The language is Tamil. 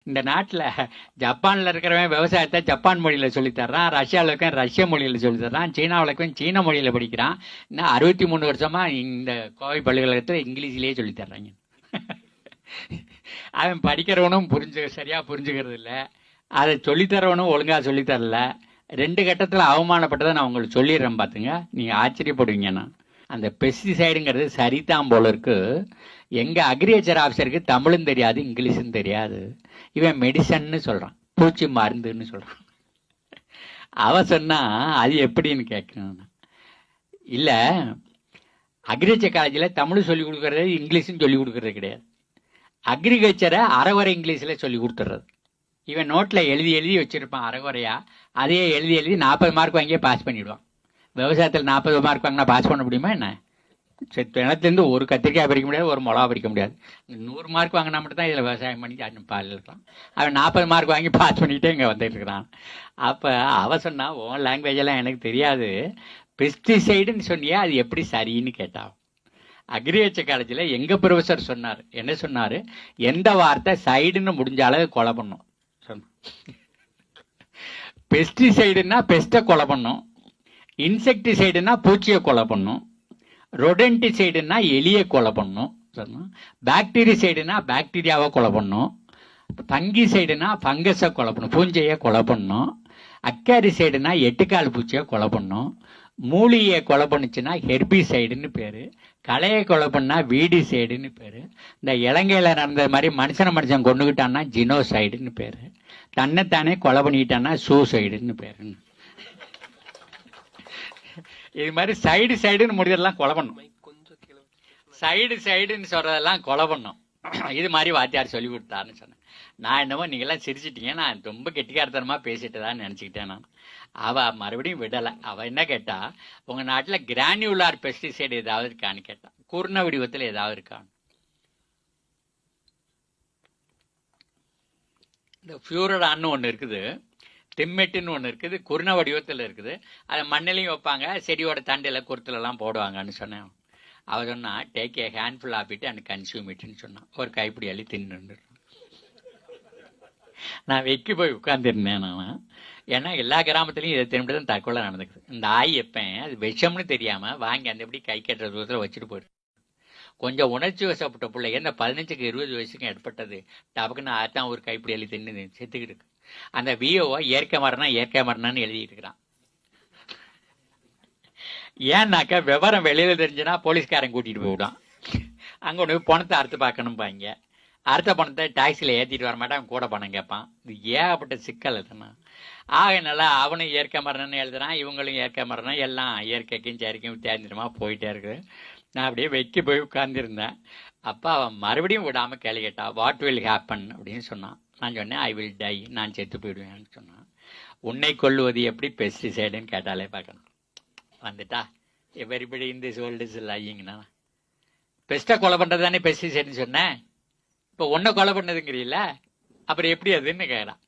இந்த நாட்டில் ஜப்பானில் இருக்கிறவன் விவசாயத்தை ஜப்பான் மொழியில் சொல்லித்தர்றான், ரஷ்யாவில் இருக்கவன் ரஷ்ய மொழியில் சொல்லித்தர்றான், சீனாவில் இருக்கவன் சீன மொழியில் படிக்கிறான். இன்னும் 63 வருஷமாக இந்த கோவை பல்கலைக்கழகத்தில் இங்கிலீஷ்லேயே சொல்லித்தர்றாங்க. அவன் படிக்கிறவனும் சரியாக புரிஞ்சுக்கிறது இல்லை, அதை சொல்லித்தரவனும் ஒழுங்காக சொல்லித்தரல. 2 கட்டத்தில் அவமானப்பட்டதை நான் உங்களுக்கு சொல்லிடுறேன் பார்த்துங்க, நீங்கள் ஆச்சரியப்படுவீங்கண்ணா. அந்த பெஸ்டிசைடுங்கிறது சரிதான் போல இருக்கு. எங்கள் அக்ரிகல்ச்சர் ஆஃபீஸருக்கு தமிழும் தெரியாது, இங்கிலீஷும் தெரியாது. இவன் மெடிசன்னு சொல்கிறான், பூச்சி மருந்துன்னு சொல்கிறான். அவன் சொன்னால் அது எப்படின்னு கேட்கணும். இல்லை, அக்ரிகல்ச்சர் காலேஜில் தமிழ் சொல்லிக் கொடுக்கறது, இங்கிலீஷும் சொல்லிக் கொடுக்கறது கிடையாது. அக்ரிகல்ச்சரை அரைவரை இங்கிலீஷில் சொல்லி கொடுத்துட்றது. இவன் நோட்டில் எழுதி எழுதி வச்சுருப்பான் அரைகுறையா, அதையே எழுதி எழுதி 40 மார்க் வாங்கியே பாஸ் பண்ணிவிடுவான். விவசாயத்தில் 40 மார்க் வாங்கினா பாஸ் பண்ண முடியுமா என்ன? கிணத்துலேருந்து ஒரு கத்திரிக்காய் பறிக்க முடியாது, ஒரு மிளகா பறிக்க முடியாது. 100 மார்க் வாங்கினா மட்டும் தான் இதில் விவசாயம் பண்ணி பால் இருக்கலாம். அவன் 40 மார்க் வாங்கி பாஸ் பண்ணிக்கிட்டே இங்கே வந்துட்டு இருக்கிறான். அப்போ அவன் சொன்னா, உன் லாங்குவேஜெல்லாம் எனக்கு தெரியாது, பெஸ்டிசைடுன்னு சொன்னியே அது எப்படி சரின்னு கேட்டான். அக்ரிகல்ச்சர் காலேஜில் எங்கள் ப்ரொஃபஸர் சொன்னார், என்ன சொன்னார், எந்த வார்த்தை சைடுன்னு முடிஞ்ச அளவு கொலை பண்ணும் சொன்ன. பெஸ்டிசைடுன்னா பெஸ்ட்டை கொலை பண்ணும், இன்செக்டிசைடுன்னா பூச்சியை கொலை பண்ணும், ரொடென்டிசைடுன்னா எலியை கொலை பண்ணும் சொன்னோம், பாக்டீரிசைடுனா பாக்டீரியாவை கொலை பண்ணும், ஃபங்கிசைடுனா ஃபங்கஸை கொலை பண்ணும், பூஞ்சையை கொலை பண்ணும், அக்காரிசைடுனா 8 கால் பூச்சியை கொலை பண்ணும், மூலிகையை கொலை பண்ணுச்சுன்னா ஹெர்பிசைடுன்னு பேர், களையை கொலை பண்ணா வீடிசைடுன்னு பேர், இந்த இலங்கையில் நடந்த மாதிரி மனுஷன் கொண்டுக்கிட்டான்னா ஜினோசைடுன்னு பேர், தன்னைத்தானே கொலை பண்ணிக்கிட்டான்னா சூசைடுன்னு பேருன்னு. இது மாதிரி சைடுன்னு முடிதெல்லாம் கொலை பண்ணும், சைடுன்னு சொல்றதெல்லாம் கொலை பண்ணும். இது மாதிரி வாத்தியார் சொல்லி கொடுத்தாருன்னு சொன்னேன். நான் என்னமோ நீங்கள்லாம் சிரிச்சிட்டீங்க, நான் ரொம்ப கெட்டிக்காரத்தனமா பேசிட்டுதான்னு நினச்சிக்கிட்டேன். நான் அவள் மறுபடியும் விடலை. அவள் என்ன கேட்டா, உங்கள் நாட்டில் கிரானியுலார் பெஸ்டிசைடு ஏதாவது இருக்கான்னு கேட்டான். குர்ண வடிவத்தில் ஏதாவது இருக்கான்னு. இந்த ஃபியூரடான்னு ஒன்று இருக்குது, திம்மெட்டுன்னு ஒன்று இருக்குது, குர்ண வடிவத்தில் இருக்குது. அதை மண்ணிலையும் வைப்பாங்க, செடியோட தண்டில் குருத்துலலாம் போடுவாங்கன்னு சொன்னேன். அவள் சொன்னா, take a handful of it and consume இட்னு சொன்னான். ஒரு கைப்பிடி அள்ளி தின்னு. நான் வெக்கி போய் உட்காந்துருந்தேன். நான் ஏன்னா எல்லா கிராமத்துலையும் இதை திரும்பிட்டு தான் தற்கொலை நடந்துக்குது. இந்த ஆய் எப்பேன் அது விஷம்னு தெரியாமல் வாங்கி அந்த எப்படி கை கட்டுற தூரத்தில் வச்சுட்டு போயிடு. கொஞ்சம் உணர்ச்சி வசப்பட்ட பிள்ளைங்க இந்த 15க்கு 20 வயசுக்கும் ஏற்பட்டது டபக்குன்னு அதான் ஒரு கைப்பிடி அள்ளி தின்னு செத்துக்கிட்டு இருக்கு. அந்த விஓவை இயற்கை மரணம்னு எழுதிட்டு இருக்கிறான். ஏன்னாக்கா விவரம் வெளியில் தெரிஞ்சுன்னா போலீஸ்காரன் கூட்டிகிட்டு போய்விடான். அங்கே ஒன்று பணத்தை அறுத்து பார்க்கணும் பாங்க, அடுத்த பணத்தை டாக்ஸியில் ஏற்றிட்டு வர மாட்டான், கூட பணம் கேட்பான். இது ஏகப்பட்ட சிக்கல் அதுனா. ஆகனால அவனும் இயற்கை மரணம்னு எழுதுறான், இவங்களும் இயற்கை மரணம், எல்லாம் இயற்கைக்கும் செயற்கையும் வித்தியாசமா போயிட்டே இருக்குது. நான் அப்படியே வெக்கி போய் உட்கார்ந்துருந்தேன். அப்போ அவன் மறுபடியும் விடாமல் கேள்வி கேட்டா, வாட் வில் ஹேப்பன் அப்படின்னு சொன்னான். நான் சொன்னேன், ஐ வில் டை, நான் செத்து போயிடுவேன்னு சொன்னான். உன்னை கொல்லுவது எப்படி பெஸ்டிசைடுன்னு கேட்டாலே பார்க்கணும். வந்துட்டா எவரிபடி இந்த வேர்ல்ட் இஸ் லையிங்னா, பெஸ்ட்டை கொலை பண்ணுறது தானே பெஸ்டிசைடுன்னு சொன்னேன். இப்போ ஒன்றை கொலை பண்ணதுங்கிறீல்ல, அப்புறம் எப்படி அதுன்னு கேட்குறான்.